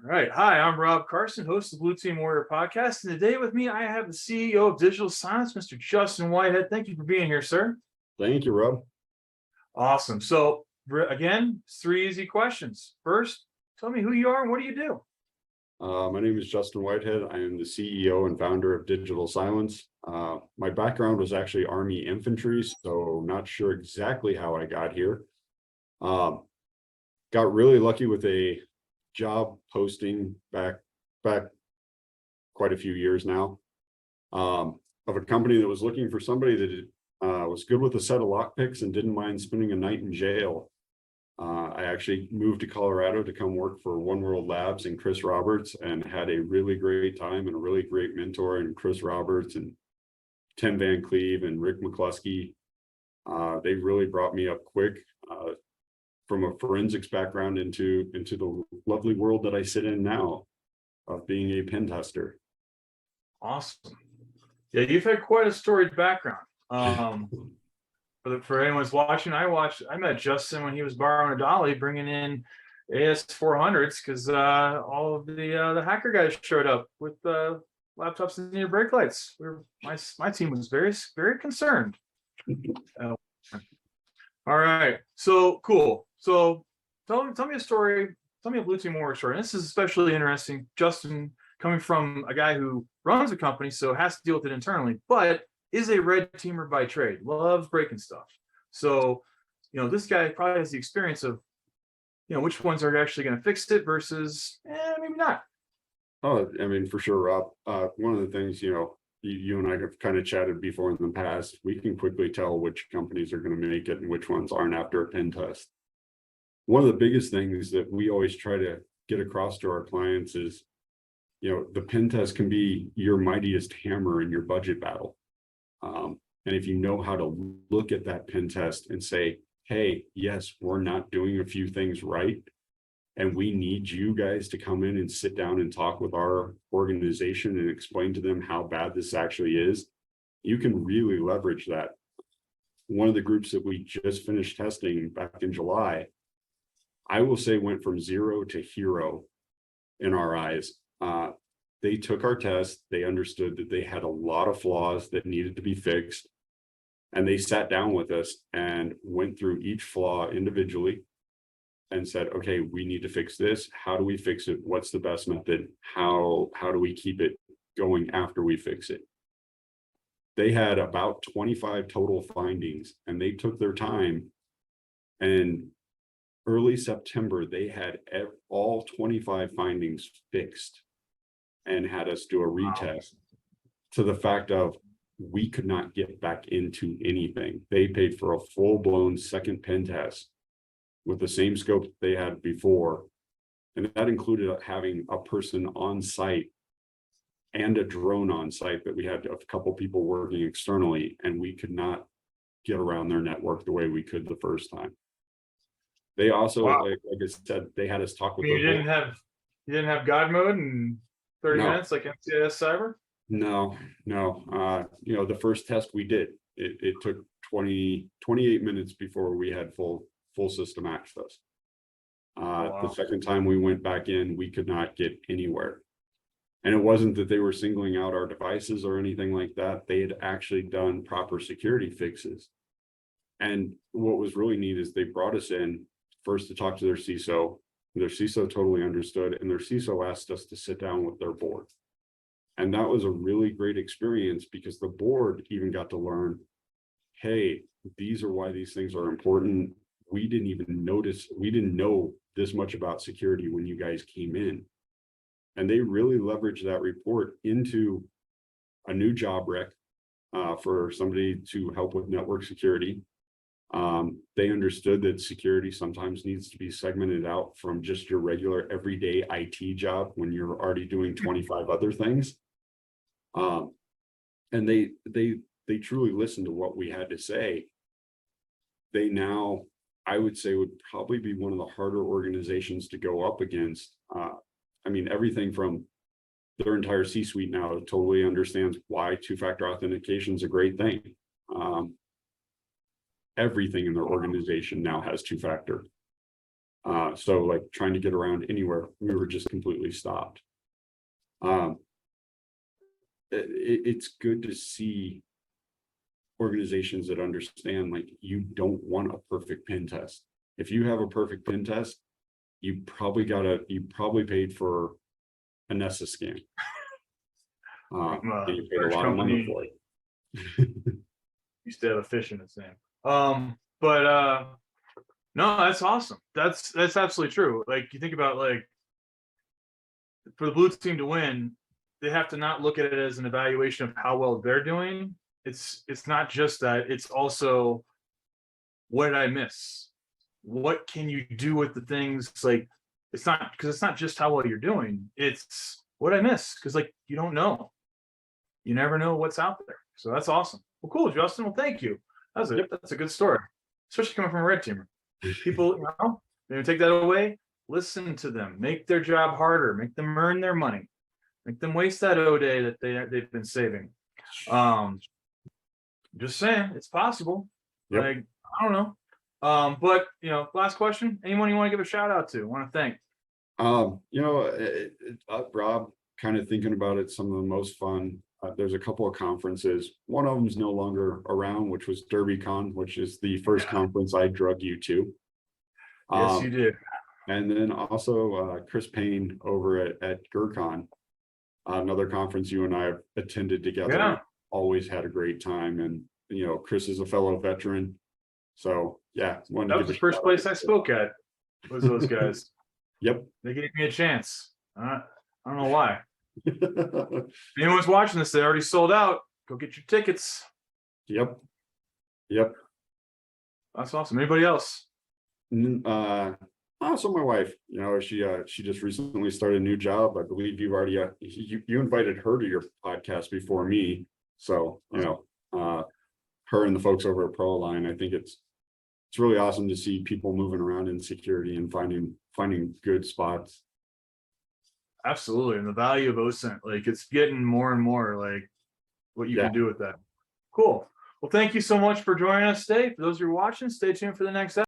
All right. Hi, I'm Rob Carson, host of the Blue Team Warrior podcast. And today with me, I have the CEO of Digital Silence, Mr. Justin Whitehead. Thank you for being here, sir. Thank you, Rob. Awesome. So again, 3 easy questions. First, tell me who you are and what do you do? My name is Justin Whitehead. I am the CEO and founder of Digital Silence. My background was actually Army infantry, so not sure exactly how I got here. Got really lucky with a job posting back quite a few years now, of a company that was looking for somebody that was good with a set of lockpicks and didn't mind spending a night in jail. I actually moved to Colorado to come work for One World Labs and Chris Roberts, and had a really great time and a really great mentor in Chris Roberts and Tim Van Cleve and Rick McCluskey. They really brought me up quick from a forensics background into the lovely world that I sit in now of being a pen tester. Awesome. Yeah, you've had quite a storied background. For anyone's watching, I met Justin when he was borrowing a dolly, bringing in AS400s because all of the hacker guys showed up with laptops that needed brake lights. My team was very concerned. All right, so cool. So tell me a story. Tell me a Blue Team Warrior story. And this is especially interesting, Justin, coming from a guy who runs a company, so has to deal with it internally, but is a red teamer by trade, loves breaking stuff. So, this guy probably has the experience of, which ones are actually going to fix it versus maybe not. Oh, I mean, for sure, Rob. One of the things, you and I have kind of chatted before in the past, we can quickly tell which companies are going to make it and which ones aren't after a pen test. One of the biggest things that we always try to get across to our clients is, the pen test can be your mightiest hammer in your budget battle. And if you know how to look at that pen test and say, hey, yes, we're not doing a few things right, and we need you guys to come in and sit down and talk with our organization and explain to them how bad this actually is, you can really leverage that. One of the groups that we just finished testing back in July, I will say went from 0 to hero in our eyes. They took our test, they understood that they had a lot of flaws that needed to be fixed, and they sat down with us and went through each flaw individually and said, okay, we need to fix this. How do we fix it? What's the best method? How do we keep it going after we fix it? They had about 25 total findings, and they took their time, and early September, they had all 25 findings fixed and had us do a retest. To the fact of we could not get back into anything. They paid for a full-blown second pen test with the same scope they had before. And that included having a person on site and a drone on site, that we had a couple people working externally, and we could not get around their network the way we could the first time. They also, like I said, they had us talk with. You didn't have God mode in 30 minutes like MCIS Cyber? No. The first test we did, it took 28 minutes before we had full system access. The second time we went back in, we could not get anywhere. And it wasn't that they were singling out our devices or anything like that. They had actually done proper security fixes. And what was really neat is they brought us in first to talk to their CISO. Their CISO totally understood, and their CISO asked us to sit down with their board. And that was a really great experience, because the board even got to learn, hey, these are why these things are important. We didn't know this much about security when you guys came in. And they really leveraged that report into a new job rec for somebody to help with network security. They understood that security sometimes needs to be segmented out from just your regular everyday IT job when you're already doing 25 other things. And they truly listened to what we had to say. They now, I would say, would probably be one of the harder organizations to go up against. Everything from their entire C-suite now totally understands why two-factor authentication is a great thing. Everything in their organization now has two-factor. So like trying to get around anywhere, we were just completely stopped. It's good to see organizations that understand, like, you don't want a perfect pin test. If you have a perfect pin test, you probably paid for a Nessa scan. And you paid a lot of money for it. Used to have a fish in its name. But no, that's awesome. That's absolutely true. Like, you think about, like, for the blue team to win, they have to not look at it as an evaluation of how well they're doing. It's not just that, it's also, what did I miss? What can you do with the things? Like, it's not just how well you're doing, it's what I miss, because, like, you don't know. You never know what's out there. So that's awesome. Well, cool, Justin. Well, thank you. That's a good story, especially coming from a red teamer. People, they take that away. Listen to them. Make their job harder. Make them earn their money. Make them waste that O day that they've been saving. Just saying, it's possible. Yep. Like, I don't know. But last question. Anyone you want to give a shout out to? Want to thank? Rob, kind of thinking about it, some of the most fun. There's a couple of conferences. One of them is no longer around, which was DerbyCon, which is the first conference I drug you to. Yes, you did. And then also Chris Payne over at GERCON, another conference you and I have attended together. Yeah. Always had a great time. And, Chris is a fellow veteran. So, yeah. That was the first place I spoke at, was those guys. Yep. They gave me a chance. I don't know why. Anyone's watching this, they already sold out. Go get your tickets. Yep. That's awesome. Anybody else? Also my wife, she just recently started a new job. I believe you've already you invited her to your podcast before me. So, her and the folks over at ProLine, I think it's really awesome to see people moving around in security and finding good spots. Absolutely. And the value of OSINT, like, it's getting more and more like what you can do with that. Cool. Well, thank you so much for joining us today. For those who are watching, stay tuned for the next episode.